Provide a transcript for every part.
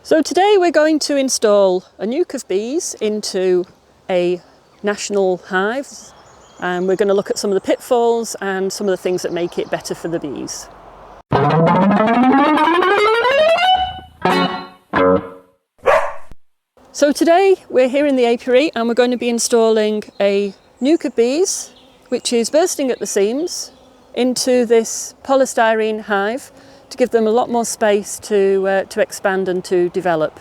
So today we're going to install a Nuc of Bees into a national hive, and we're going to look at some of the pitfalls and some of the things that make it better for the bees. So today we're here in the apiary and we're going to be installing a Nuc of Bees, which is bursting at the seams, into this polystyrene hive to give them a lot more space to expand and to develop.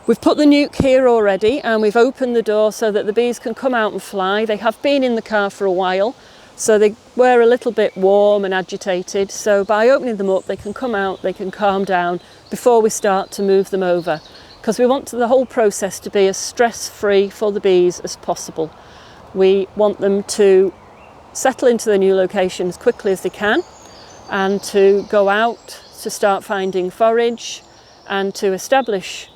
We've put the nuc here already and we've opened the door so that the bees can come out and fly. They have been in the car for a while, so they were a little bit warm and agitated. So by opening them up, they can come out, they can calm down before we start to move them over, because we want the whole process to be as stress-free for the bees as possible. We want them to settle into their new location as quickly as they can, and to go out to start finding forage and to establish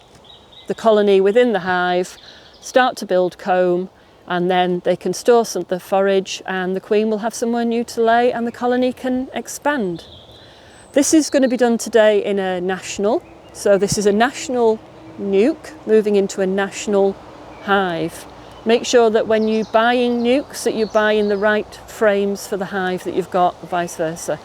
the colony within the hive, start to build comb, and then they can store some of the forage and the queen will have somewhere new to lay and the colony can expand. This is going to be done today in a national, so this is a national nuc moving into a national hive. Make sure that when you're buying nucs that you're buying the right frames for the hive that you've got, vice versa.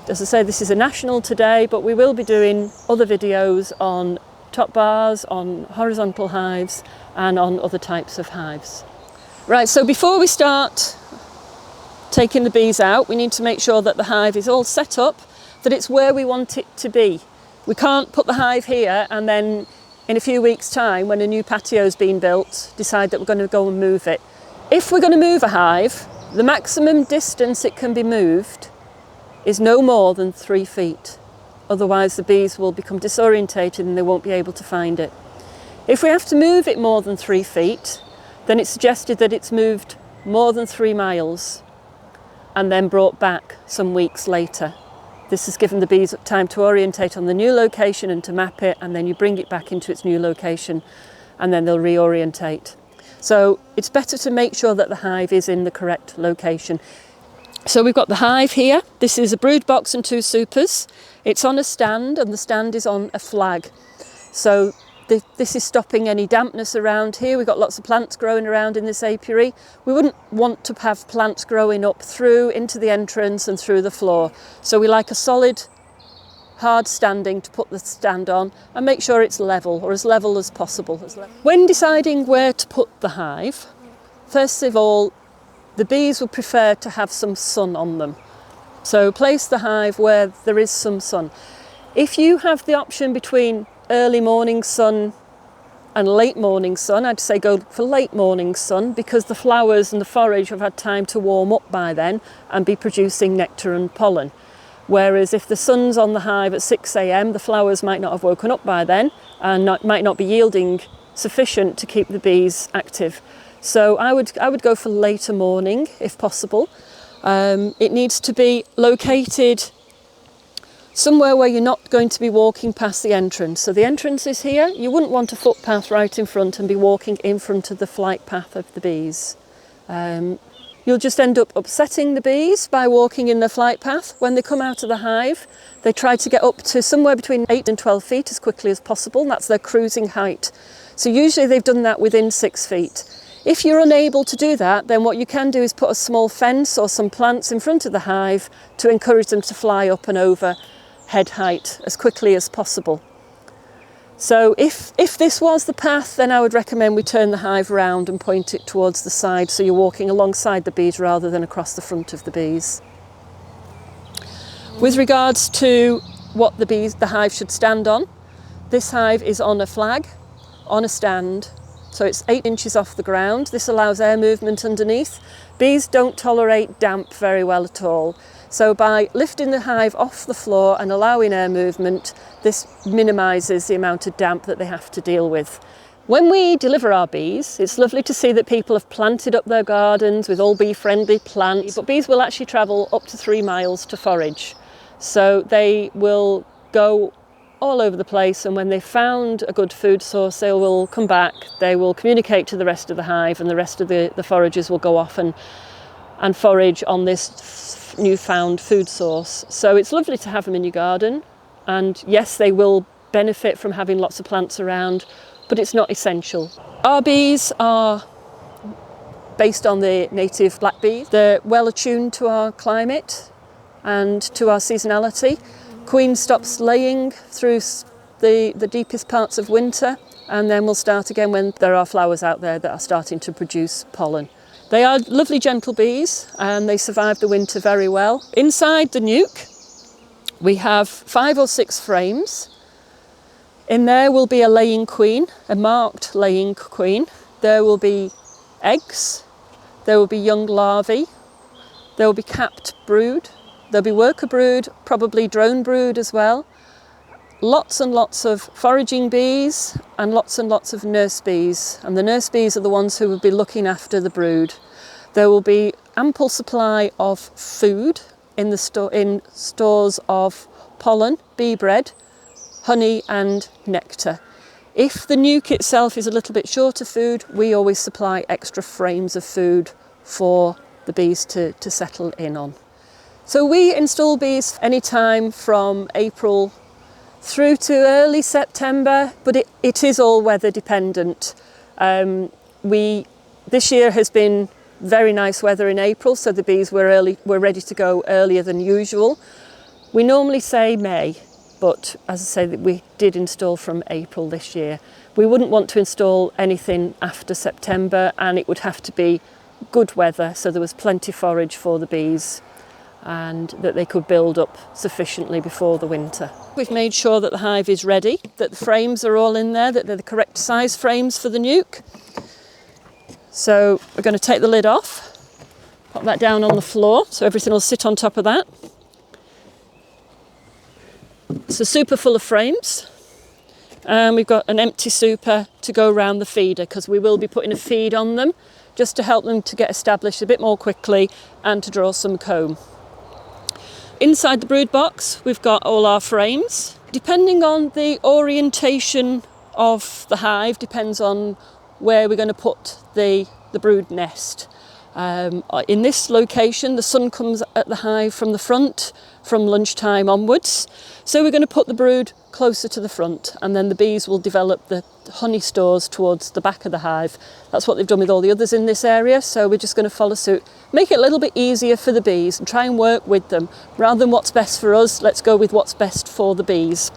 As I say, this is a national today, but we will be doing other videos on top bars, on horizontal hives and on other types of hives. Right, so before we start taking the bees out, we need to make sure that the hive is all set up, that it's where we want it to be. We can't put the hive here and then in a few weeks' time, when a new patio's been built, decide that we're going to go and move it. If we're going to move a hive, the maximum distance it can be moved is no more than 3 feet. Otherwise the bees will become disorientated and they won't be able to find it. If we have to move it more than 3 feet, then it's suggested that it's moved more than 3 miles and then brought back some weeks later. This has given the bees time to orientate on the new location and to map it, and then you bring it back into its new location and then they'll reorientate. So it's better to make sure that the hive is in the correct location. So we've got the hive here. This is a brood box and 2 supers. It's on a stand and the stand is on a flag. So this is stopping any dampness around here. We've got lots of plants growing around in this apiary. We wouldn't want to have plants growing up through into the entrance and through the floor. So we like a solid, hard standing to put the stand on and make sure it's level, or as level as possible. When deciding where to put the hive, first of all, the bees would prefer to have some sun on them. So place the hive where there is some sun. If you have the option between early morning sun and late morning sun, I'd say go for late morning sun, because the flowers and the forage have had time to warm up by then and be producing nectar and pollen. Whereas if the sun's on the hive at 6 AM, the flowers might not have woken up by then and might not be yielding sufficient to keep the bees active. So I would go for later morning if possible. It needs to be located somewhere where you're not going to be walking past the entrance. So the entrance is here. You wouldn't want a footpath right in front and be walking in front of the flight path of the bees. You'll just end up upsetting the bees by walking in the flight path. When they come out of the hive, they try to get up to somewhere between 8 and 12 feet as quickly as possible. And that's their cruising height. So usually they've done that within 6 feet. If you're unable to do that, then what you can do is put a small fence or some plants in front of the hive to encourage them to fly up and over head height as quickly as possible. So if this was the path, then I would recommend we turn the hive around and point it towards the side, so you're walking alongside the bees rather than across the front of the bees. With regards to what the hive should stand on, this hive is on a flag, on a stand. So it's 8 inches off the ground. This allows air movement underneath. Bees don't tolerate damp very well at all. So by lifting the hive off the floor and allowing air movement, this minimises the amount of damp that they have to deal with. When we deliver our bees, it's lovely to see that people have planted up their gardens with all bee-friendly plants, but bees will actually travel up to 3 miles to forage. So they will go all over the place, and when they've found a good food source, they will come back, they will communicate to the rest of the hive, and the rest of the foragers will go off and forage on this newfound food source. So it's lovely to have them in your garden, and yes, they will benefit from having lots of plants around, but it's not essential. Our bees are based on the native black bees. They're well attuned to our climate and to our seasonality. Queen stops laying through the deepest parts of winter, and then we'll start again when there are flowers out there that are starting to produce pollen. They are lovely gentle bees and they survive the winter very well. Inside the nuc we have 5 or 6 frames. In there will be a laying queen, a marked laying queen. There will be eggs, there will be young larvae, there will be capped brood, there'll be worker brood, probably drone brood as well. Lots and lots of foraging bees and lots of nurse bees. And the nurse bees are the ones who will be looking after the brood. There will be ample supply of food in stores of pollen, bee bread, honey and nectar. If the nuc itself is a little bit short of food, we always supply extra frames of food for the bees to settle in on. So we install bees anytime from April through to early September, but it is all weather dependent. This year has been very nice weather in April, so the bees were ready to go earlier than usual. We normally say May, but as I say, we did install from April this year. We wouldn't want to install anything after September, and it would have to be good weather, so there was plenty forage for the bees and that they could build up sufficiently before the winter. We've made sure that the hive is ready, that the frames are all in there, that they're the correct size frames for the nuc. So we're going to take the lid off, pop that down on the floor so everything will sit on top of that. It's a super full of frames, and we've got an empty super to go around the feeder because we will be putting a feed on them just to help them to get established a bit more quickly and to draw some comb. Inside the brood box we've got all our frames. Depending on the orientation of the hive, depends on where we're going to put the brood nest. In this location the sun comes at the hive from the front from lunchtime onwards, so we're going to put the brood closer to the front, and then the bees will develop the honey stores towards the back of the hive. That's what they've done with all the others in this area, so we're just going to follow suit, make it a little bit easier for the bees and try and work with them. Rather than what's best for us, let's go with what's best for the bees.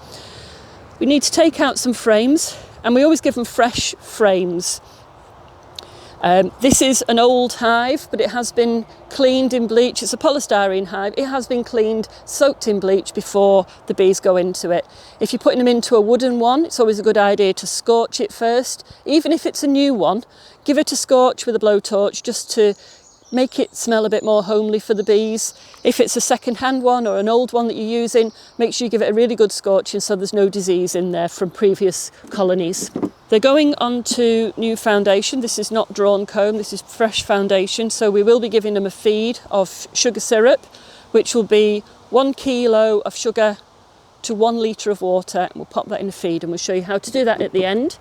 We need to take out some frames, and we always give them fresh frames. This is an old hive, but it has been cleaned in bleach. It's a polystyrene hive. It has been cleaned, soaked in bleach before the bees go into it. If you're putting them into a wooden one, it's always a good idea to scorch it first. Even if it's a new one, give it a scorch with a blowtorch just to make it smell a bit more homely for the bees. If it's a second-hand one or an old one that you're using, make sure you give it a really good scorching so there's no disease in there from previous colonies. They're going on to new foundation. This is not drawn comb, this is fresh foundation, so we will be giving them a feed of sugar syrup, which will be 1 kilo of sugar to 1 litre of water, and we'll pop that in the feed and we'll show you how to do that at the end.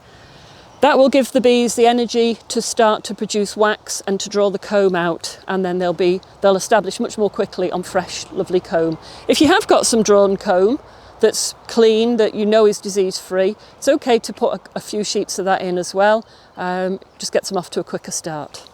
That will give the bees the energy to start to produce wax and to draw the comb out, and then they'll establish much more quickly on fresh, lovely comb. If you have got some drawn comb that's clean, that you know is disease-free, it's okay to put a few sheets of that in as well. Just gets them off to a quicker start.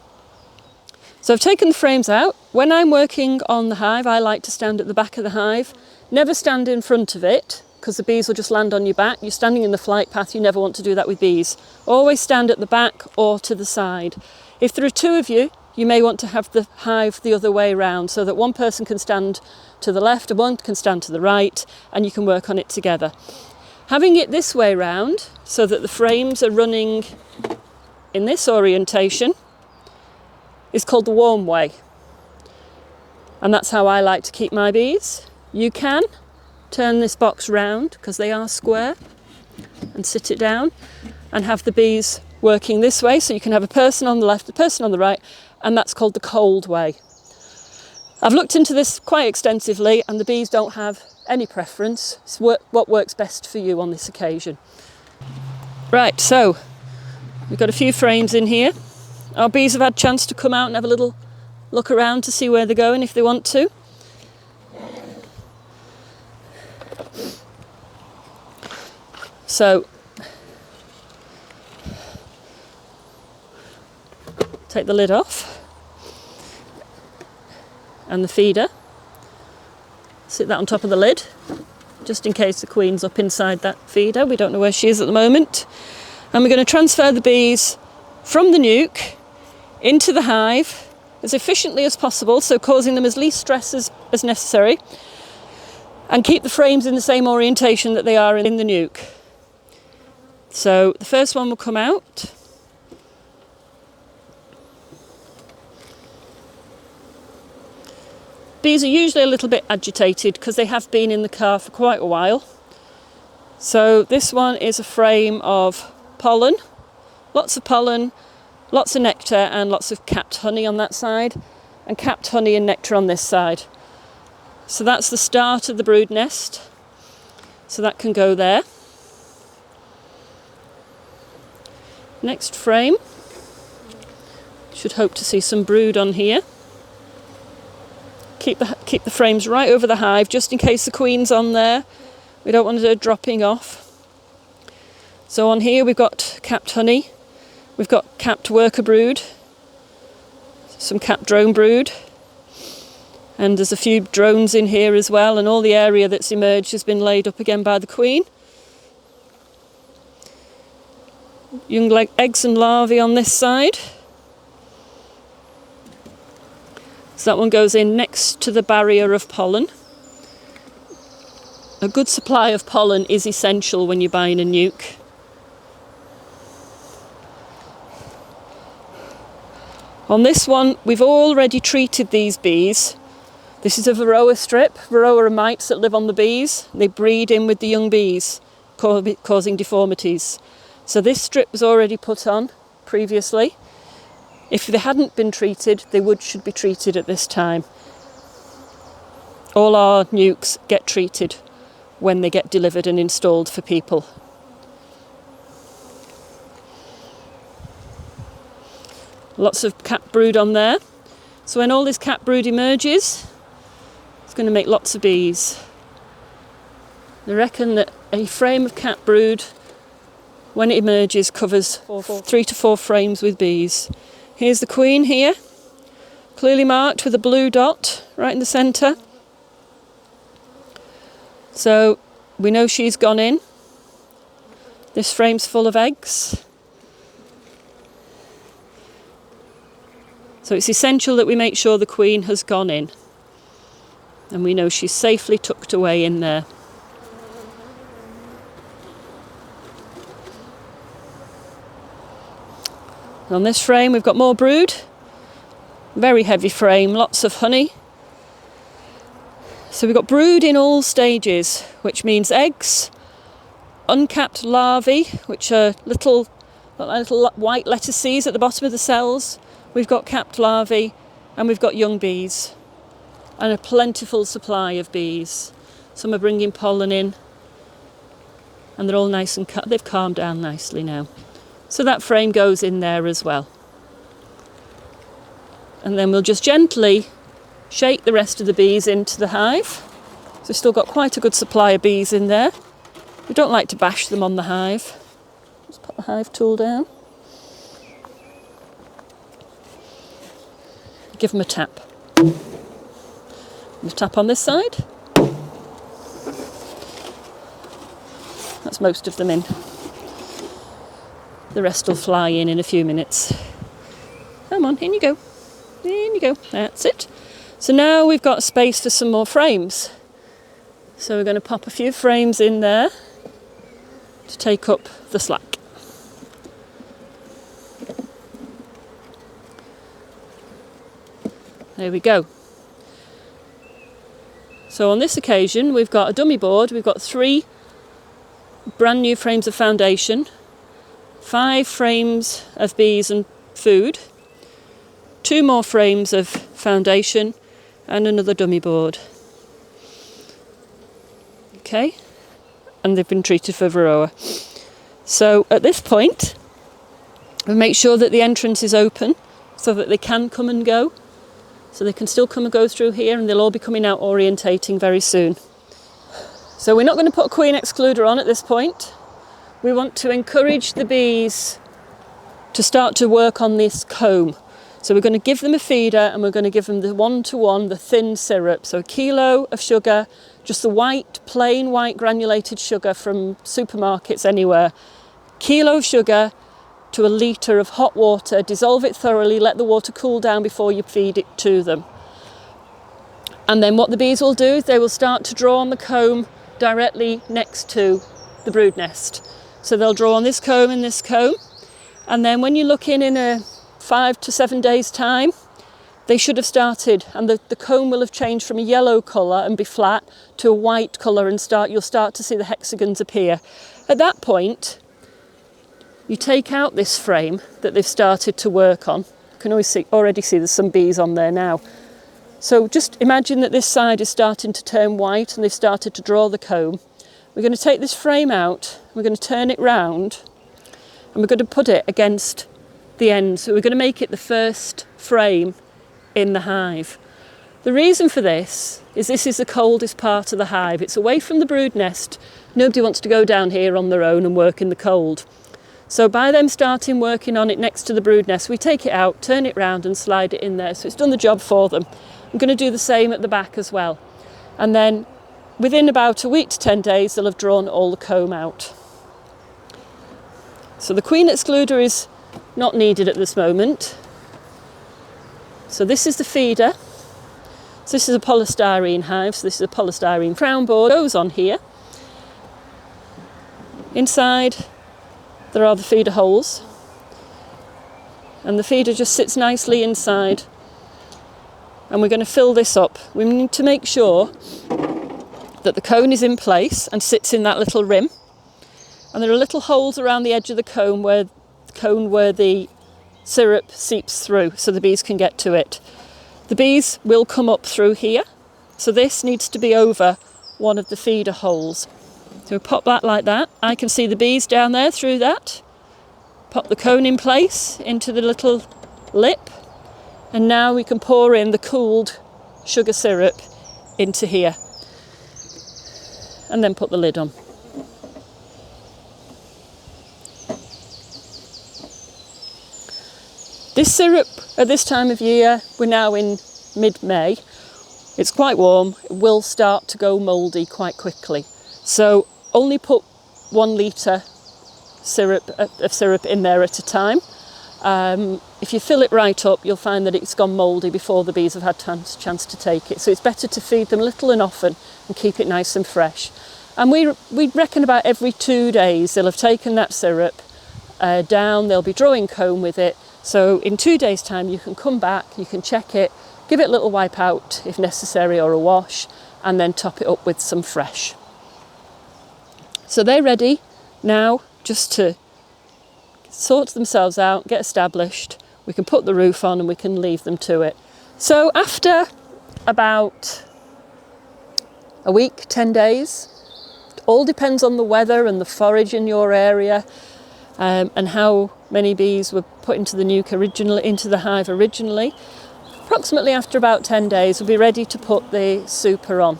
So I've taken the frames out. When I'm working on the hive, I like to stand at the back of the hive. Never stand in front of it, because the bees will just land on your back. You're standing in the flight path, you never want to do that with bees. Always stand at the back or to the side. If there are 2 of you, you may want to have the hive the other way round so that one person can stand to the left and one can stand to the right, and you can work on it together. Having it this way round so that the frames are running in this orientation is called the warm way. And that's how I like to keep my bees. You can turn this box round because they are square and sit it down and have the bees working this way, so you can have a person on the left, a person on the right, and that's called the cold way. I've looked into this quite extensively and the bees don't have any preference. It's what works best for you on this occasion. Right, so we've got a few frames in here. Our bees have had a chance to come out and have a little look around to see where they're going if they want to. So take the lid off and the feeder. Sit that on top of the lid, just in case the queen's up inside that feeder. We don't know where she is at the moment. And we're going to transfer the bees from the nuc into the hive as efficiently as possible, so causing them as least stress as necessary, and keep the frames in the same orientation that they are in the nuc. So the first one will come out. Bees are usually a little bit agitated because they have been in the car for quite a while. So this one is a frame of pollen, lots of nectar and lots of capped honey on that side, and capped honey and nectar on this side. So that's the start of the brood nest. So that can go there. Next frame. Should hope to see some brood on here. Keep the frames right over the hive, just in case the queen's on there. We don't want her dropping off. So on here we've got capped honey, we've got capped worker brood, some capped drone brood, and there's a few drones in here as well, and all the area that's emerged has been laid up again by the queen. Young eggs and larvae on this side. So that one goes in next to the barrier of pollen. A good supply of pollen is essential when you're buying a nuc. On this one, we've already treated these bees. This is a varroa strip. Varroa are mites that live on the bees. They breed in with the young bees, causing deformities. So this strip was already put on previously. If they hadn't been treated, they should be treated at this time. All our nucs get treated when they get delivered and installed for people. Lots of capped brood on there. So when all this capped brood emerges, it's going to make lots of bees. They reckon that a frame of capped brood, when it emerges, covers 3 to 4 frames with bees. Here's the queen here, clearly marked with a blue dot right in the centre. So we know she's gone in. This frame's full of eggs. So it's essential that we make sure the queen has gone in. And we know she's safely tucked away in there. On this frame we've got more brood, very heavy frame, lots of honey. So we've got brood in all stages, which means eggs, uncapped larvae, which are little white lettuces at the bottom of the cells. We've got capped larvae, and we've got young bees, and a plentiful supply of bees. Some are bringing pollen in, and they're all nice and they've calmed down nicely now. So that frame goes in there as well. And then we'll just gently shake the rest of the bees into the hive. So we've still got quite a good supply of bees in there. We don't like to bash them on the hive. Just put the hive tool down. Give them a tap. And a tap on this side. That's most of them in. The rest will fly in a few minutes. Come on, in you go. In you go. That's it. So now we've got space for some more frames. So we're going to pop a few frames in there to take up the slack. There we go. So on this occasion we've got a dummy board. We've got 3 brand new frames of foundation, 5 frames of bees and food, 2 more frames of foundation and another dummy board. Okay, and they've been treated for varroa. So at this point we make sure that the entrance is open so that they can come and go. So they can still come and go through here, and they'll all be coming out orientating very soon. So we're not going to put a queen excluder on at this point. we want to encourage the bees to start to work on this comb. So we're going to give them a feeder and we're going to give them the 1-to-1, the thin syrup. So a kilo of sugar, just the white, plain white granulated sugar from supermarkets anywhere. Kilo of sugar to a litre of hot water, dissolve it thoroughly, let the water cool down before you feed it to them. And then what the bees will do is they will start to draw on the comb directly next to the brood nest. So they'll draw on this comb and this comb. And then when you look in a 5 to 7 days time, they should have started, and the comb will have changed from a yellow colour and be flat to a white colour, and you'll start to see the hexagons appear. At that point, you take out this frame that they've started to work on. You can already see there's some bees on there now. So just imagine that this side is starting to turn white and they've started to draw the comb. We're going to take this frame out, we're going to turn it round, and we're going to put it against the end. So we're going to make it the first frame in the hive. The reason for this is the coldest part of the hive. It's away from the brood nest. Nobody wants to go down here on their own and work in the cold. So by them starting working on it next to the brood nest, we take it out, turn it round and slide it in there. So it's done the job for them. I'm going to do the same at the back as well. And then within about a week to 10 days, they'll have drawn all the comb out. So the queen excluder is not needed at this moment. So this is the feeder. So this is a polystyrene hive. So this is a polystyrene crown board. Goes on here. Inside there are the feeder holes. And the feeder just sits nicely inside. And we're going to fill this up. We need to make sure that the cone is in place and sits in that little rim. And there are little holes around the edge of the cone where the syrup seeps through so the bees can get to it. The bees will come up through here, so this needs to be over one of the feeder holes. So we pop that like that. I can see the bees down there through that. Pop the cone in place into the little lip, and now we can pour in the cooled sugar syrup into here and then put the lid on. This syrup at this time of year, we're now in mid-May, it's quite warm, it will start to go mouldy quite quickly. So only put 1 litre of syrup in there at a time. If you fill it right up, you'll find that it's gone mouldy before the bees have had a chance to take it. So it's better to feed them little and often and keep it nice and fresh. And we reckon about every 2 days they'll have taken that syrup down, they'll be drawing comb with it. So in 2 days' time you can come back, you can check it, give it a little wipe out if necessary or a wash, and then top it up with some fresh. So they're ready now just to sort themselves out, get established. We can put the roof on and we can leave them to it. So after about a week, 10 days, it all depends on the weather and the forage in your area. And how many bees were put into the hive originally. Approximately after about 10 days, we'll be ready to put the super on.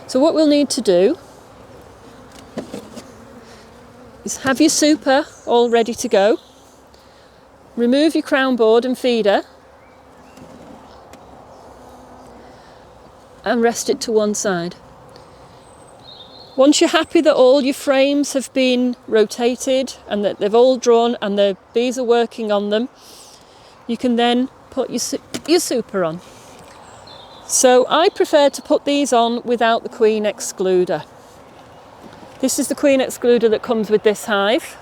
So what we'll need to do is have your super all ready to go. Remove your crown board and feeder and rest it to one side. Once you're happy that all your frames have been rotated and that they've all drawn and the bees are working on them, you can then put your super on. So I prefer to put these on without the queen excluder. This is the queen excluder that comes with this hive.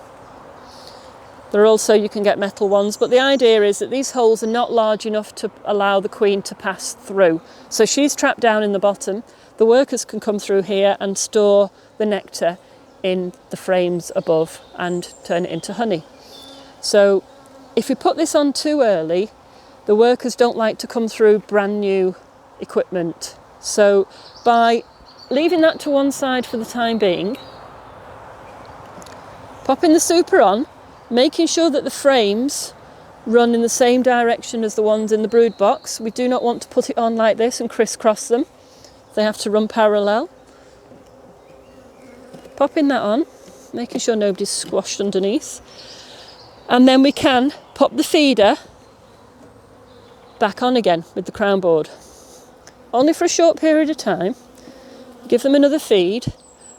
There are also, you can get metal ones, but the idea is that these holes are not large enough to allow the queen to pass through. So she's trapped down in the bottom. The workers can come through here and store the nectar in the frames above and turn it into honey. So if we put this on too early, the workers don't like to come through brand new equipment. So by leaving that to one side for the time being, popping the super on, making sure that the frames run in the same direction as the ones in the brood box. We do not want to put it on like this and crisscross them. They have to run parallel. Popping that on, making sure nobody's squashed underneath. And then we can pop the feeder back on again with the crown board. Only for a short period of time. Give them another feed.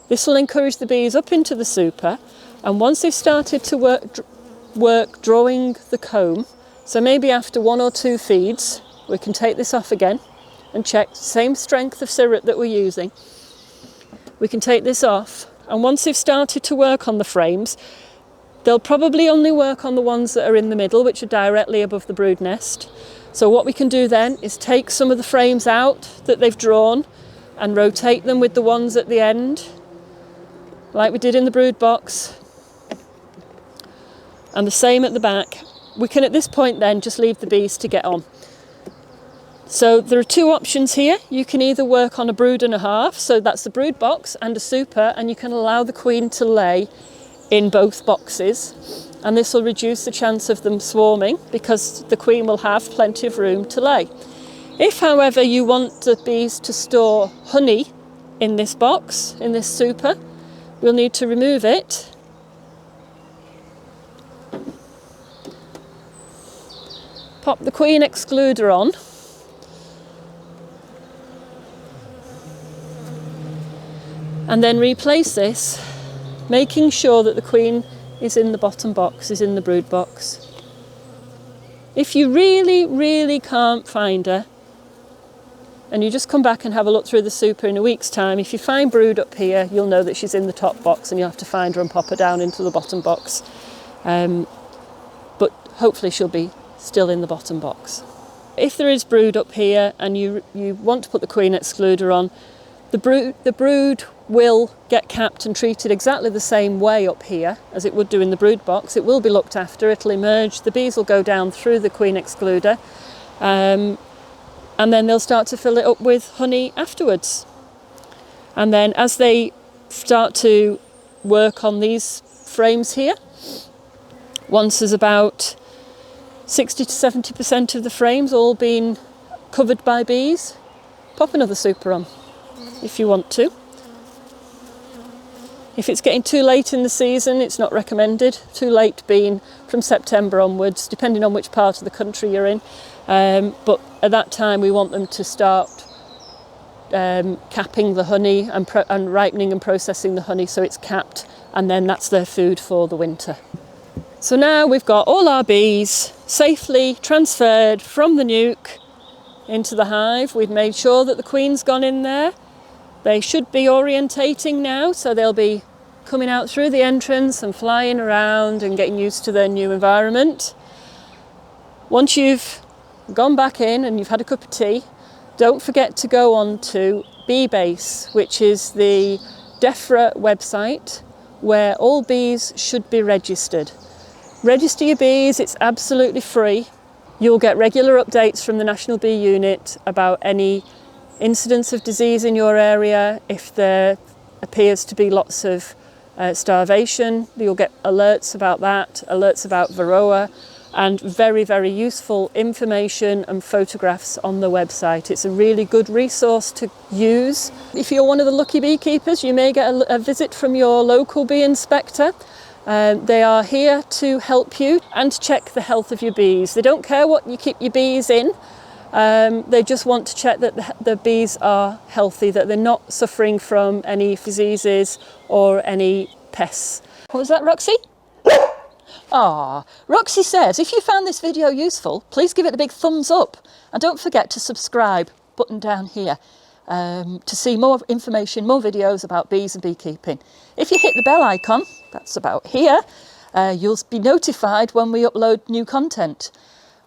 This will encourage the bees up into the super, and once they've started to work drawing the comb, so maybe after 1 or 2 feeds, we can take this off again and check, same strength of syrup that we're using. We can take this off, and once they've started to work on the frames, they'll probably only work on the ones that are in the middle, which are directly above the brood nest. So what we can do then is take some of the frames out that they've drawn and rotate them with the ones at the end, like we did in the brood box, and the same at the back. We can at this point then just leave the bees to get on. So there are 2 options here. You can either work on a brood and a half, so that's the brood box and a super, and you can allow the queen to lay in both boxes, and this will reduce the chance of them swarming because the queen will have plenty of room to lay. If, however, you want the bees to store honey in this box, in this super, we'll need to remove it. Pop the queen excluder on. And then replace this, making sure that the queen is in the bottom box, is in the brood box. If you really, really can't find her, and you just come back and have a look through the super in a week's time, if you find brood up here, you'll know that she's in the top box and you'll have to find her and pop her down into the bottom box. But hopefully she'll be still in the bottom box. If there is brood up here and you want to put the queen excluder on, the brood will get capped and treated exactly the same way up here as it would do in the brood box. It will be looked after, it'll emerge, the bees will go down through the queen excluder, and then they'll start to fill it up with honey afterwards. And then as they start to work on these frames here, once there's about 60 to 70% of the frames all been covered by bees, pop another super on if you want to. If it's getting too late in the season, it's not recommended. Too late being from September onwards, depending on which part of the country you're in. But at that time we want them to start capping the honey and ripening and processing the honey so it's capped, and then that's their food for the winter. So now we've got all our bees safely transferred from the nuc into the hive. We've made sure that the queen's gone in there. They should be orientating now, so they'll be coming out through the entrance and flying around and getting used to their new environment. Once you've gone back in and you've had a cup of tea, don't forget to go on to BeeBase, which is the DEFRA website where all bees should be registered. Register your bees, it's absolutely free. You'll get regular updates from the National Bee Unit about any incidents of disease in your area. If there appears to be lots of starvation, you'll get alerts about that, alerts about varroa, and very, very useful information and photographs on the website. It's a really good resource to use. If you're one of the lucky beekeepers, you may get a visit from your local bee inspector. They are here to help you and check the health of your bees. They don't care what you keep your bees in. They just want to check that the bees are healthy, that they're not suffering from any diseases or any pests. What was that, Roxy? Roxy says, if you found this video useful, please give it a big thumbs up. And don't forget to subscribe, button down here, to see more information, more videos about bees and beekeeping. If you hit the bell icon, that's about here, you'll be notified when we upload new content.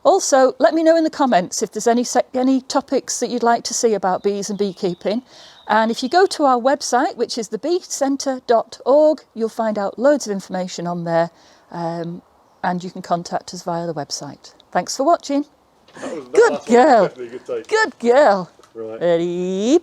Also, let me know in the comments if there's any topics that you'd like to see about bees and beekeeping. And if you go to our website, which is thebeecentre.org, you'll find out loads of information on there, and you can contact us via the website. Thanks for watching. Good girl. Good girl. Right. Ready?